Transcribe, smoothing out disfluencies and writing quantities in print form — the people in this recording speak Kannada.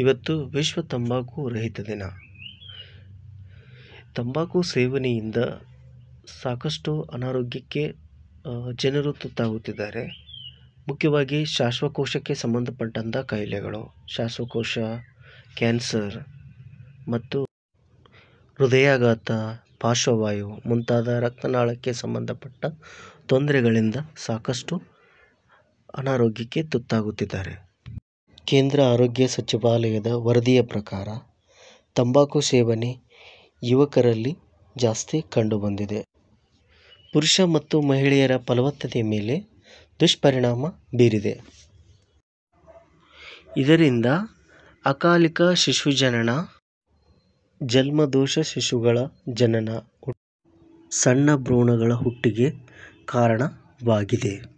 ಇವತ್ತು ವಿಶ್ವ ತಂಬಾಕು ರಹಿತ ದಿನ. ತಂಬಾಕು ಸೇವನೆಯಿಂದ ಸಾಕಷ್ಟು ಅನಾರೋಗ್ಯಕ್ಕೆ ಜನರು ತುತ್ತಾಗುತ್ತಿದ್ದಾರೆ. ಮುಖ್ಯವಾಗಿ ಶ್ವಾಸಕೋಶಕ್ಕೆ ಸಂಬಂಧಪಟ್ಟಂಥ ಕಾಯಿಲೆಗಳು, ಶ್ವಾಸಕೋಶ, ಕ್ಯಾನ್ಸರ್ ಮತ್ತು ಹೃದಯಾಘಾತ, ಪಾರ್ಶ್ವವಾಯು ಮುಂತಾದ ರಕ್ತನಾಳಕ್ಕೆ ಸಂಬಂಧಪಟ್ಟ ತೊಂದರೆಗಳಿಂದ ಸಾಕಷ್ಟು ಅನಾರೋಗ್ಯಕ್ಕೆ ತುತ್ತಾಗುತ್ತಿದ್ದಾರೆ. ಕೇಂದ್ರ ಆರೋಗ್ಯ ಸಚಿವಾಲಯದ ವರದಿಯ ಪ್ರಕಾರ ತಂಬಾಕು ಸೇವನೆ ಯುವಕರಲ್ಲಿ ಜಾಸ್ತಿ ಕಂಡುಬಂದಿದೆ. ಪುರುಷ ಮತ್ತು ಮಹಿಳೆಯರ ಫಲವತ್ತತೆಯ ಮೇಲೆ ದುಷ್ಪರಿಣಾಮ ಬೀರಿದೆ. ಇದರಿಂದ ಅಕಾಲಿಕ ಶಿಶುಜನನ, ಜನ್ಮದೋಷ ಶಿಶುಗಳ ಜನನ, ಸಣ್ಣ ಭ್ರೂಣಗಳ ಹುಟ್ಟಿಗೆ ಕಾರಣವಾಗಿದೆ.